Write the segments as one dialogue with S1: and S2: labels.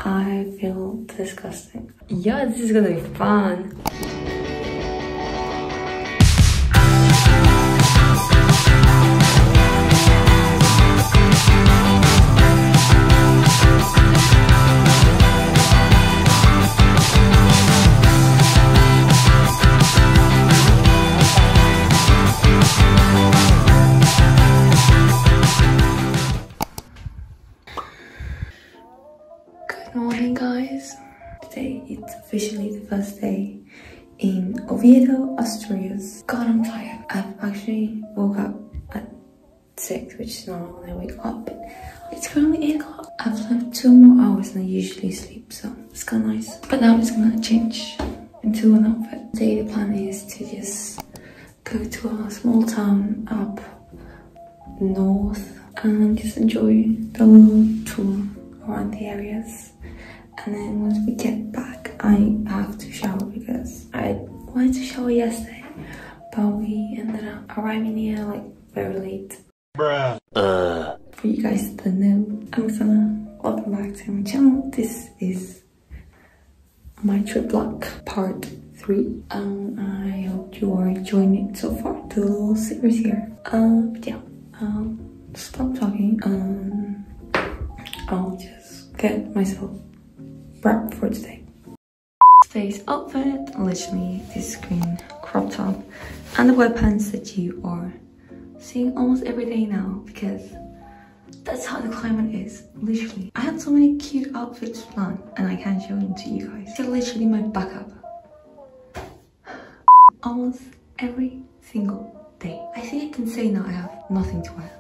S1: I feel disgusting. Yeah, this is gonna be fun. Good morning, guys. Today it's officially the first day in Oviedo, Asturias. God, I'm tired. I've actually woke up at 6, which is normal when I wake up. It's currently 8 o'clock. I've slept 2 more hours than I usually sleep, so it's kind of nice. But now I'm just gonna change into an outfit. Today the plan is to just go to a small town up north and just enjoy the little tour around the areas. And then once we get back, I have to shower because I wanted to shower yesterday, but we ended up arriving here like very late. Bruh. For you guys that know, I'm Sana. Welcome back to my channel. This is my trip vlog part 3. I hope you are enjoying it so far, the little series here. But yeah, stop talking. I'll just get myself prepped for today. Today's outfit, literally this green crop top and the white pants that you are seeing almost every day now, because that's how the climate is. Literally, I had so many cute outfits planned and I can't show them to you guys. They're literally my backup almost every single day. I think I can say now I have nothing to wear.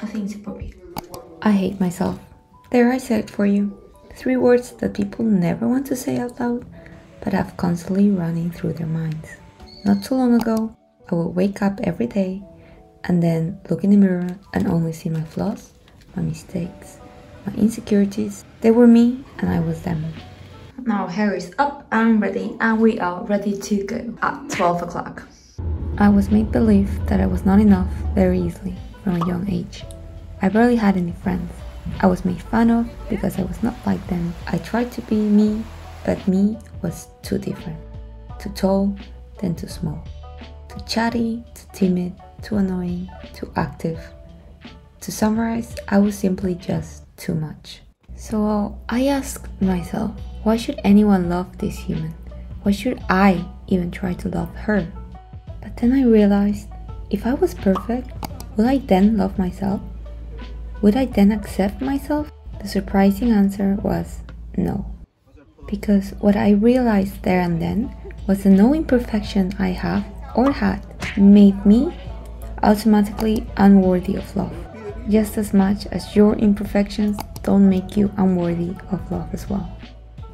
S1: I think it's appropriate. I hate myself. There, I said it for you. 3 words that people never want to say out loud, but have constantly running through their minds. Not too long ago, I would wake up every day and then look in the mirror and only see my flaws, my mistakes, my insecurities. They were me and I was them. Now hair is up, I'm ready, and we are ready to go at 12 o'clock. I was made believe that I was not enough very easily from a young age. I barely had any friends. I was made fun of because I was not like them. I tried to be me, but me was too different. Too tall, then too small. Too chatty, too timid, too annoying, too active. To summarize, I was simply just too much. So I asked myself, why should anyone love this human? Why should I even try to love her? But then I realized, if I was perfect, would I then love myself? Would I then accept myself? The surprising answer was no. Because what I realized there and then was that no imperfection I have or had made me automatically unworthy of love. Just as much as your imperfections don't make you unworthy of love as well.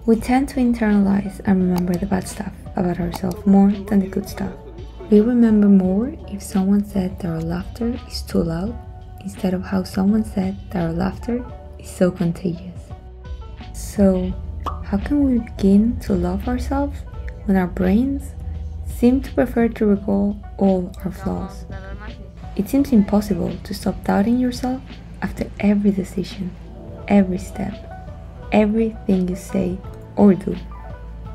S1: We tend to internalize and remember the bad stuff about ourselves more than the good stuff. We remember more if someone said that our laughter is too loud, instead of how someone said that our laughter is so contagious. So, how can we begin to love ourselves when our brains seem to prefer to recall all our flaws? It seems impossible to stop doubting yourself after every decision, every step, everything you say or do.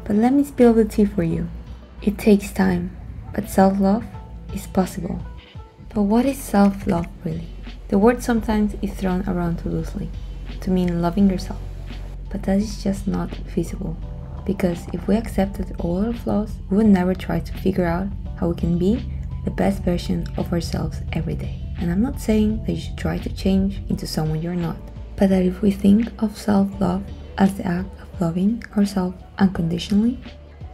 S1: But let me spill the tea for you. It takes time, but self-love is possible. But what is self-love really? The word sometimes is thrown around too loosely to mean loving yourself, but that is just not feasible, because if we accepted all our flaws, we would never try to figure out how we can be the best version of ourselves every day. And I'm not saying that you should try to change into someone you're not, but that if we think of self-love as the act of loving ourselves unconditionally,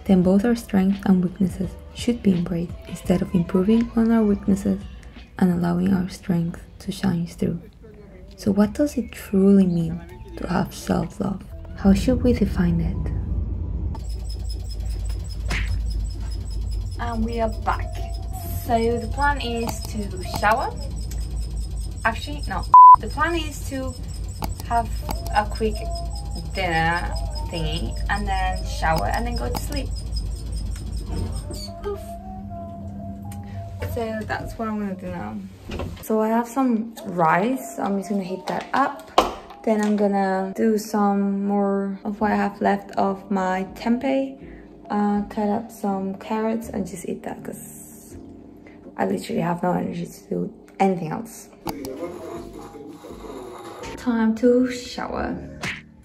S1: then both our strengths and weaknesses should be embraced instead of improving on our weaknesses and allowing our strength to shine through. So what does it truly mean to have self-love? How should we define it? And we are back. So the plan is to shower. Actually, no. The plan is to have a quick dinner thingy and then shower and then go to sleep. Poof. So that's what I'm gonna do now. So I have some rice, so I'm just gonna heat that up. Then I'm gonna do some more of what I have left of my tempeh. Cut up some carrots and just eat that because I literally have no energy to do anything else. Time to shower.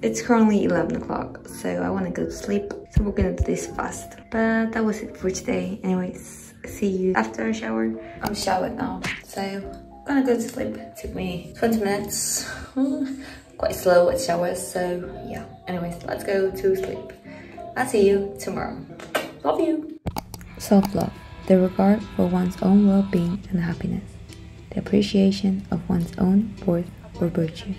S1: It's currently 11 o'clock, so I want to go to sleep. So we're gonna do this fast. But that was it for today. Anyways, see you after I shower. I'm showered now, so I'm gonna go to sleep. It took me 20 minutes. Quite slow at showers, so yeah. Anyways, let's go to sleep. I'll see you tomorrow. Love you. Self-love, the regard for one's own well-being and happiness. The appreciation of one's own worth or virtue.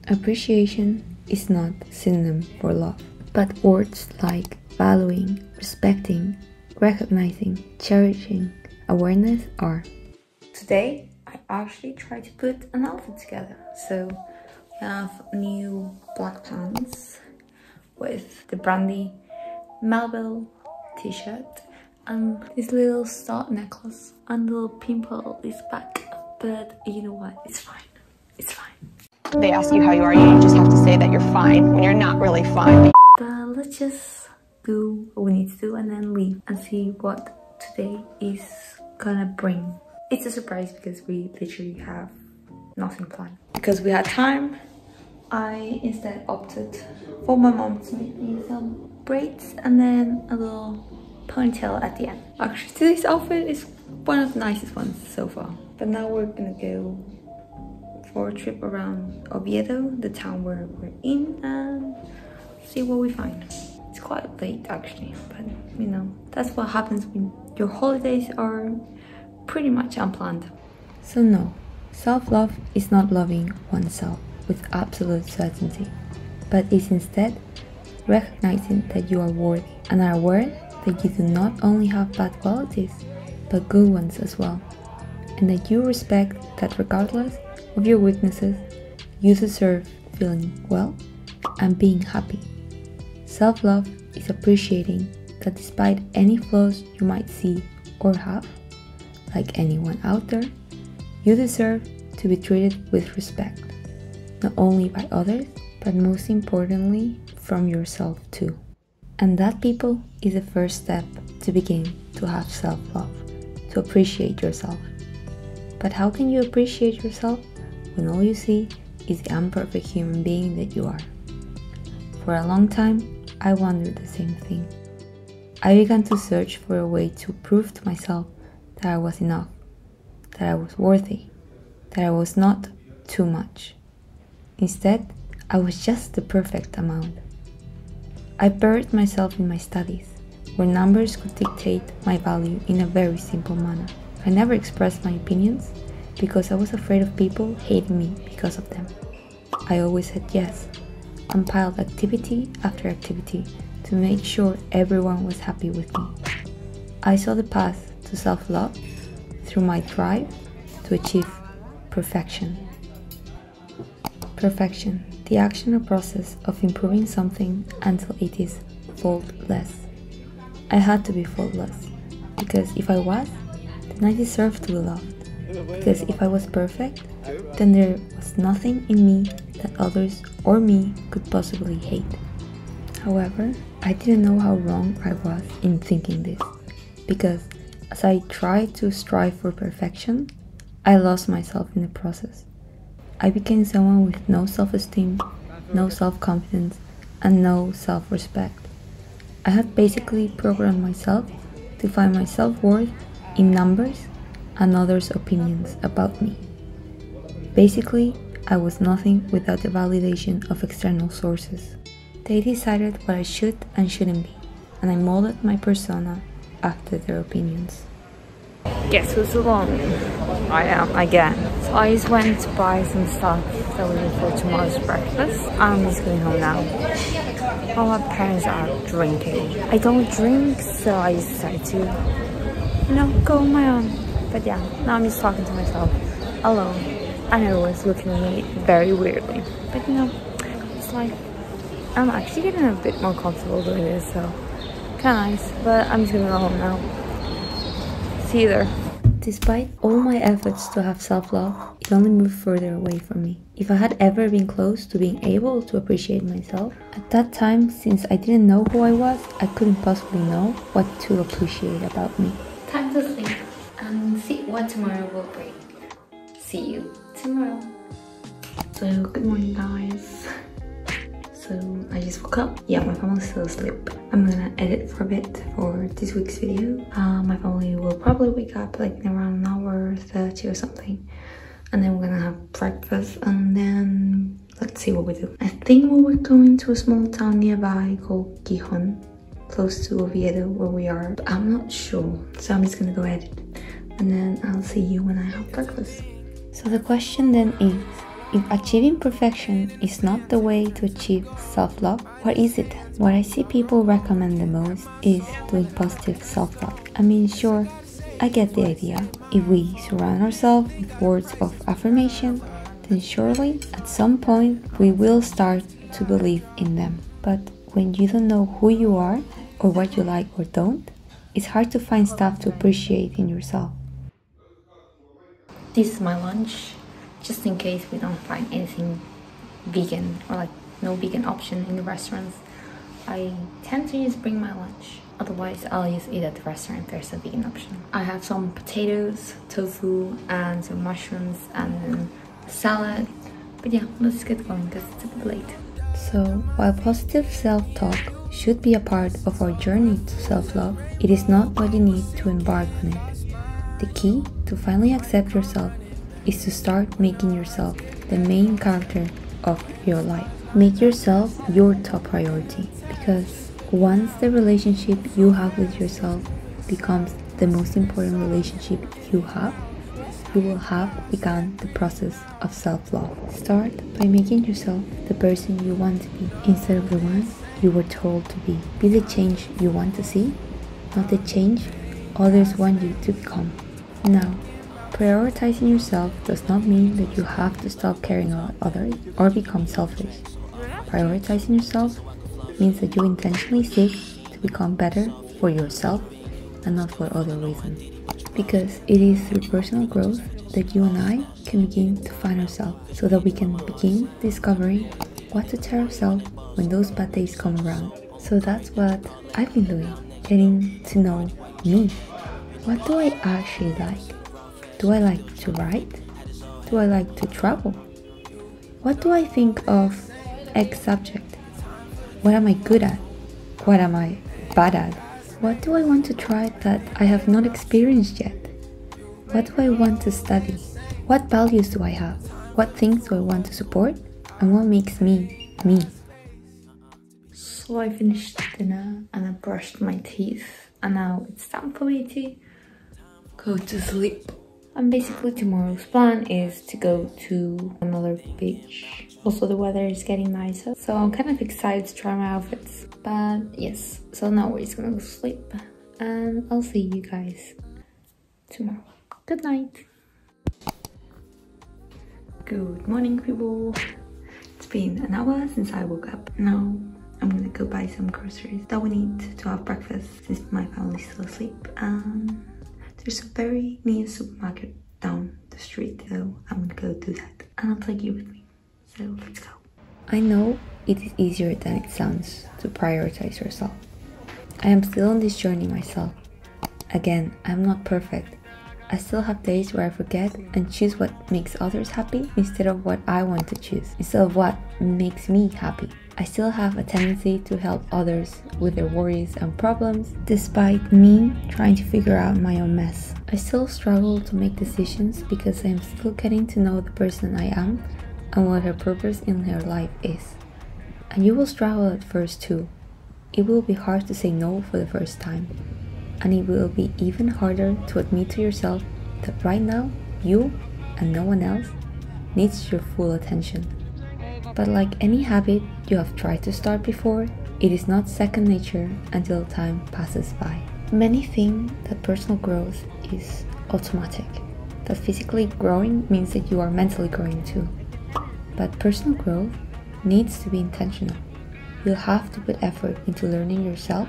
S1: Appreciation is not synonym for love, but words like valuing, respecting, recognizing, cherishing, awareness are. Today, I actually tried to put an outfit together. So we have new black pants with the brandy Melville t-shirt and this little star necklace and the little pimple is back. But you know what? It's fine. It's fine.
S2: They ask you how you are, you just have to say that you're fine when you're not really fine.
S1: But let's just do what we need to do and then leave and see what today is gonna bring. It's a surprise because we literally have nothing planned. Because we had time, I instead opted for my mom to make me some braids and then a little ponytail at the end. Actually, today's outfit is one of the nicest ones so far. But now we're gonna go for a trip around Oviedo, the town where we're in, and see what we find. It's quite late actually, but you know, that's what happens when your holidays are pretty much unplanned. So no, self-love is not loving oneself with absolute certainty, but is instead recognizing that you are worthy and are aware that you do not only have bad qualities, but good ones as well, and that you respect that regardless of your weaknesses, you deserve feeling well and being happy. Self-love is appreciating that despite any flaws you might see or have, like anyone out there, you deserve to be treated with respect, not only by others, but most importantly, from yourself too. And that, people, is the first step to begin to have self-love, to appreciate yourself. But how can you appreciate yourself when all you see is the imperfect human being that you are? For a long time, I wondered the same thing. I began to search for a way to prove to myself that I was enough, that I was worthy, that I was not too much. Instead, I was just the perfect amount. I buried myself in my studies, where numbers could dictate my value in a very simple manner. I never expressed my opinions because I was afraid of people hating me because of them. I always said yes, and piled activity after activity to make sure everyone was happy with me. I saw the path to self-love through my drive to achieve perfection. Perfection, the action or process of improving something until it is faultless. I had to be faultless, because if I was, then I deserved to be loved. Because if I was perfect, then there was nothing in me that others or me could possibly hate. However, I didn't know how wrong I was in thinking this, because as I tried to strive for perfection, I lost myself in the process. I became someone with no self-esteem, no self-confidence, and no self-respect. I had basically programmed myself to find my self-worth in numbers and others' opinions about me. Basically, I was nothing without the validation of external sources. They decided what I should and shouldn't be, and I molded my persona after their opinions. Guess who's alone? I am again. So I just went to buy some stuff that we need for tomorrow's breakfast. I'm just going home now. All my parents are drinking. I don't drink, so I just decided to, you know, go on my own. But yeah, now I'm just talking to myself alone. And everyone's looking at me very weirdly. But you know, it's like, I'm actually getting a bit more comfortable doing this, so kind of nice. But I'm just gonna go home now. See you there. Despite all my efforts to have self-love, it only moved further away from me. If I had ever been close to being able to appreciate myself, at that time, since I didn't know who I was, I couldn't possibly know what to appreciate about me. Time to sleep and see what tomorrow will bring. See you tomorrow. So, good morning guys. So, I just woke up. Yeah, my family's still asleep. I'm gonna edit for a bit for this week's video. My family will probably wake up like in around an hour 30 or something. And then we're gonna have breakfast and then let's see what we do. I think we're going to a small town nearby called Gijón, close to Oviedo where we are. But I'm not sure. So I'm just gonna go edit. And then I'll see you when I have breakfast. So the question then is, if achieving perfection is not the way to achieve self-love, what is it? What I see people recommend the most is doing positive self-love. I mean, sure, I get the idea. If we surround ourselves with words of affirmation, then surely at some point we will start to believe in them. But when you don't know who you are or what you like or don't, it's hard to find stuff to appreciate in yourself. This is my lunch. Just in case we don't find anything vegan or like no vegan option in the restaurants, I tend to just bring my lunch. Otherwise, I'll just eat at the restaurant if there's a vegan option. I have some potatoes, tofu, and some mushrooms, and then salad. But yeah, let's get going because it's a bit late. So, while positive self-talk should be a part of our journey to self-love, it is not what you need to embark on it. The key to finally accept yourself is to start making yourself the main character of your life. Make yourself your top priority, because once the relationship you have with yourself becomes the most important relationship you will have begun the process of self-love. Start by making yourself the person you want to be instead of the one you were told to be. Be the change you want to see, not the change others want you to become. Now, prioritizing yourself does not mean that you have to stop caring about others or become selfish. Prioritizing yourself means that you intentionally seek to become better for yourself and not for other reasons. Because it is through personal growth that you and I can begin to find ourselves, so that we can begin discovering what to tell ourselves when those bad days come around. So that's what I've been doing, getting to know me. What do I actually like? Do I like to write? Do I like to travel? What do I think of X subject? What am I good at? What am I bad at? What do I want to try that I have not experienced yet? What do I want to study? What values do I have? What things do I want to support? And what makes me, me? So I finished dinner and I brushed my teeth, and now it's time for me to go to sleep. And basically tomorrow's plan is to go to another beach. Also the weather is getting nicer, so I'm kind of excited to try my outfits. But yes, so now we're just gonna go to sleep and I'll see you guys tomorrow. Good night. Good morning people. It's been an hour since I woke up. Now I'm gonna go buy some groceries that we need to have breakfast since my family's still asleep. There's a very near supermarket down the street, so I'm gonna go do that. And I'll take you with me. So let's go. I know it is easier than it sounds to prioritize yourself. I am still on this journey myself. Again, I'm not perfect. I still have days where I forget and choose what makes others happy instead of what I want to choose, instead of what makes me happy. I still have a tendency to help others with their worries and problems, despite me trying to figure out my own mess. I still struggle to make decisions because I am still getting to know the person I am and what her purpose in her life is. And you will struggle at first too. It will be hard to say no for the first time. And it will be even harder to admit to yourself that right now, you and no one else needs your full attention. But like any habit you have tried to start before, it is not second nature until time passes by. Many think that personal growth is automatic, that physically growing means that you are mentally growing too. But personal growth needs to be intentional. You'll have to put effort into learning yourself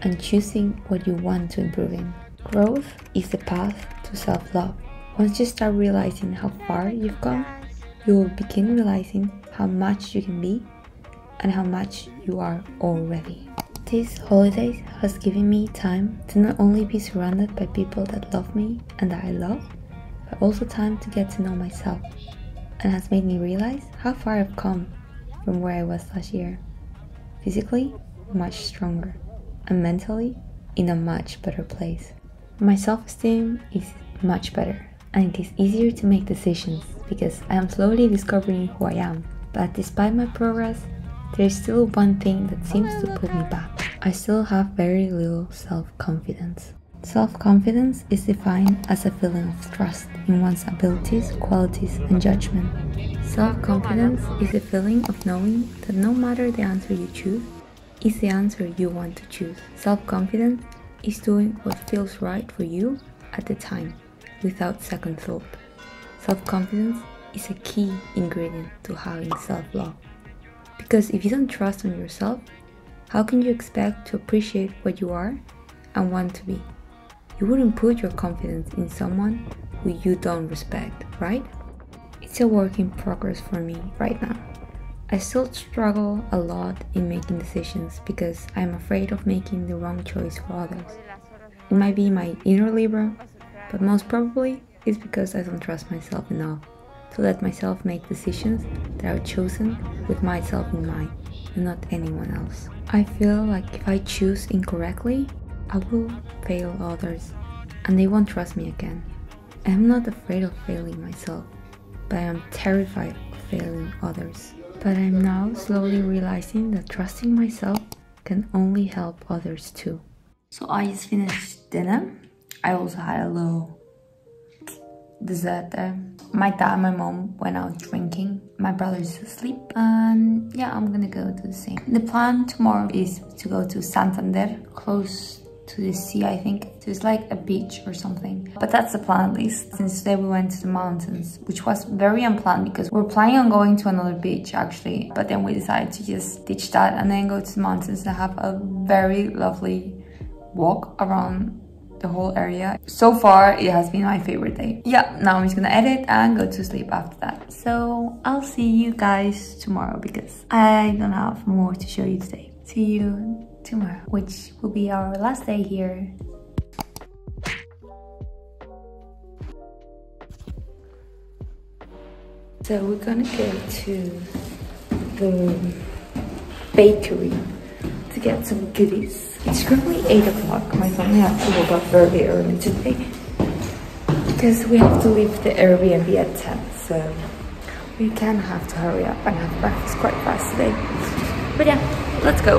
S1: and choosing what you want to improve in. Growth is the path to self-love. Once you start realizing how far you've come, you will begin realizing how much you can be and how much you are already. These holidays has given me time to not only be surrounded by people that love me and that I love, but also time to get to know myself, and has made me realize how far I've come from where I was last year. Physically, much stronger, and mentally, in a much better place. My self-esteem is much better, and it is easier to make decisions because I am slowly discovering who I am. But despite my progress, there is still one thing that seems to put me back. I still have very little self-confidence. Self-confidence is defined as a feeling of trust in one's abilities, qualities, and judgment. Self-confidence is a feeling of knowing that no matter the answer you choose, is the answer you want to choose. Self-confidence is doing what feels right for you at the time, without second thought. Self-confidence is a key ingredient to having self-love. Because if you don't trust in yourself, how can you expect to appreciate what you are and want to be? You wouldn't put your confidence in someone who you don't respect, right? It's a work in progress for me right now. I still struggle a lot in making decisions because I'm afraid of making the wrong choice for others. It might be my inner Libra, but most probably it's because I don't trust myself enough to let myself make decisions that are chosen with myself in mind and not anyone else. I feel like if I choose incorrectly, I will fail others and they won't trust me again. I am not afraid of failing myself, but I am terrified of failing others. But I'm now slowly realizing that trusting myself can only help others too. So I just finished dinner. I also had a little dessert there. My dad and my mom went out drinking. My brother's asleep. And yeah, I'm gonna go do the same. The plan tomorrow is to go to Santander, close to the sea, I think. So it's like a beach or something. But that's the plan, at least. Since today we went to the mountains, which was very unplanned because we're planning on going to another beach actually. But then we decided to just ditch that and then go to the mountains and have a very lovely walk around the whole area. So far, it has been my favorite day. Yeah, now I'm just gonna edit and go to sleep after that. So I'll see you guys tomorrow because I don't have more to show you today. See you tomorrow, which will be our last day here. So we're gonna go to the bakery to get some goodies. It's currently 8 o'clock. My family have to wake up very early today because we have to leave the Airbnb at 10, so we can have to hurry up and have breakfast quite fast today. But yeah, let's go.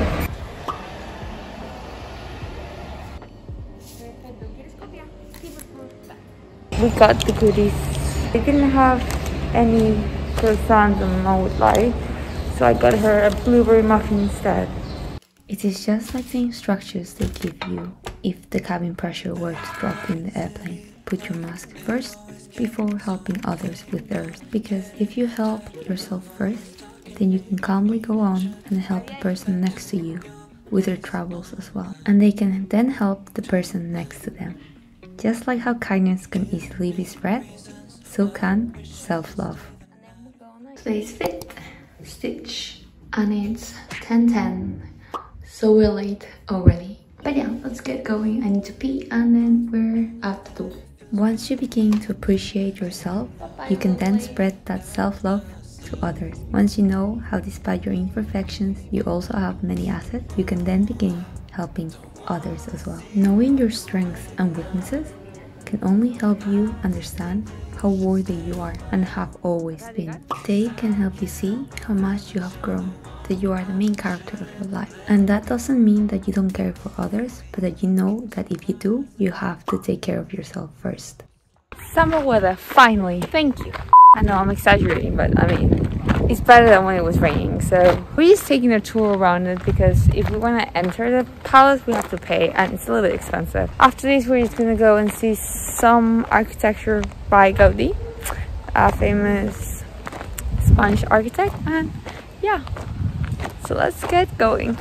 S1: We got the goodies. They didn't have any croissants and I would lie, so I got her a blueberry muffin instead. It is just like the instructions they give you if the cabin pressure were to drop in the airplane. Put your mask first before helping others with theirs, because if you help yourself first, then you can calmly go on and help the person next to you with their troubles as well, and they can then help the person next to them. Just like how kindness can easily be spread, so can self-love. Today's fit, Stitch, and it's 10:10, so we're late already. But yeah, let's get going. I need to pee and then we're out the door. Once you begin to appreciate yourself, you can then spread that self-love to others. Once you know how despite your imperfections, you also have many assets, you can then begin helping others as well. Knowing your strengths and weaknesses can only help you understand how worthy you are and have always been. They can help you see how much you have grown, that you are the main character of your life. And that doesn't mean that you don't care for others, but that you know that if you do, you have to take care of yourself first. Summer weather, finally. Thank you. I know I'm exaggerating, but I mean, it's better than when it was raining. So we're just taking a tour around it because if we want to enter the palace, we have to pay and it's a little bit expensive. After this, we're just going to go and see some architecture by Gaudi, a famous Spanish architect. And yeah, so let's get going.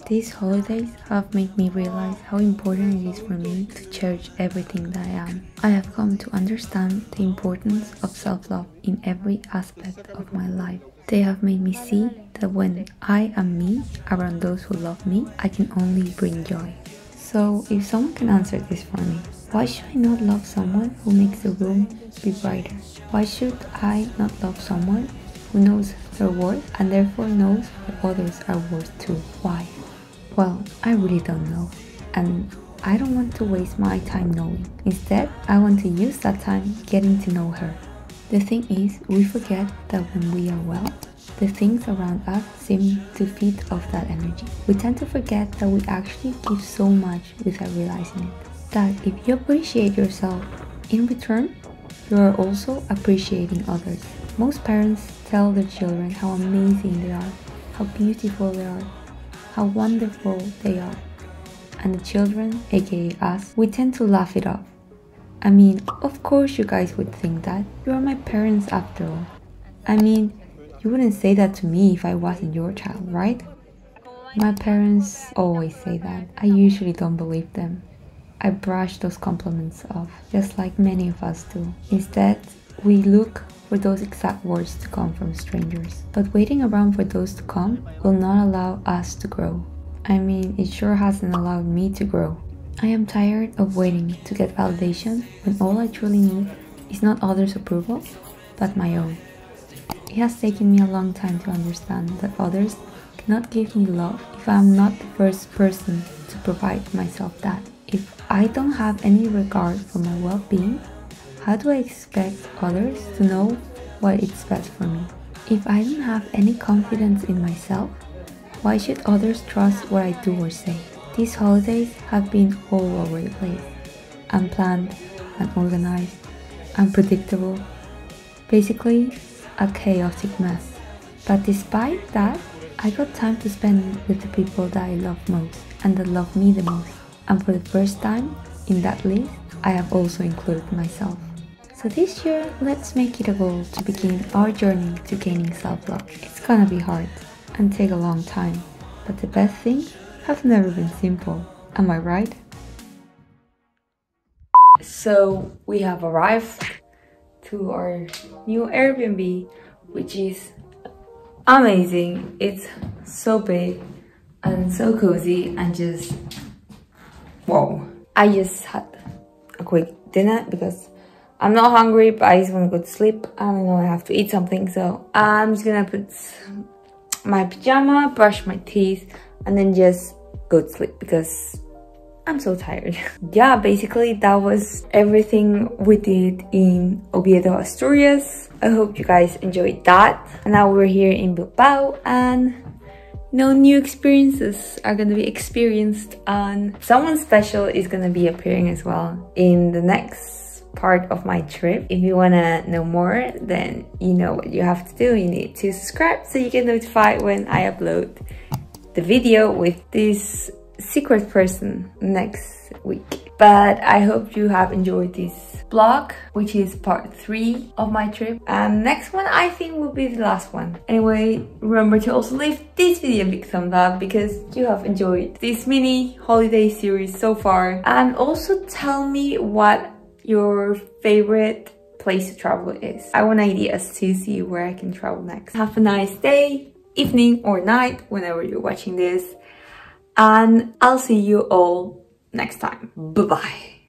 S1: These holidays have made me realize how important it is for me to cherish everything that I am. I have come to understand the importance of self-love in every aspect of my life. They have made me see that when I am me around those who love me, I can only bring joy. So if someone can answer this for me, why should I not love someone who makes the room be brighter? Why should I not love someone who knows their worth and therefore knows that others are worth too? Why? Well, I really don't know, and I don't want to waste my time knowing. Instead, I want to use that time getting to know her. The thing is, we forget that when we are well, the things around us seem to feed off that energy. We tend to forget that we actually give so much without realizing it. That if you appreciate yourself, in return, you are also appreciating others. Most parents tell their children how amazing they are, how beautiful they are, how wonderful they are. And the children, aka us, we tend to laugh it off. I mean, of course you guys would think that. You are my parents after all. I mean, you wouldn't say that to me if I wasn't your child, right? My parents always say that. I usually don't believe them. I brush those compliments off, just like many of us do. Instead, we look for those exact words to come from strangers. But waiting around for those to come will not allow us to grow. I mean, it sure hasn't allowed me to grow. I am tired of waiting to get validation when all I truly need is not others' approval, but my own. It has taken me a long time to understand that others cannot give me love if I am not the first person to provide myself that. If I don't have any regard for my well-being, how do I expect others to know what is best for me? If I don't have any confidence in myself, why should others trust what I do or say? These holidays have been all over the place. Unplanned, unorganized, unpredictable. Basically, a chaotic mess. But despite that, I got time to spend with the people that I love most and that love me the most. And for the first time in that list, I have also included myself. So this year, let's make it a goal to begin our journey to gaining self-love. It's gonna be hard and take a long time, but the best things have never been simple. Am I right? So we have arrived to our new Airbnb, which is amazing. It's so big and so cozy and just whoa. I just had a quick dinner because I'm not hungry, but I just want to go to sleep. I don't know, I have to eat something, so I'm just gonna put my pajama, brush my teeth, and then just go to sleep because I'm so tired. Yeah, basically that was everything we did in Oviedo, Asturias. I hope you guys enjoyed that. And now we're here in Bilbao, and new experiences are gonna be experienced, and someone special is gonna be appearing as well in the next part of my trip. If you wanna know more, then you know what you have to do. You need to subscribe so you get notified when I upload the video with this secret person next week. But I hope you have enjoyed this vlog, which is part 3 of my trip, and next one I think will be the last one. Anyway, remember to also leave this video a big thumbs up because you have enjoyed this mini holiday series so far, and also tell me what your favorite place to travel is. I want ideas to see where I can travel next. Have a nice day, evening or night whenever you're watching this, and I'll see you all next time. Bye bye.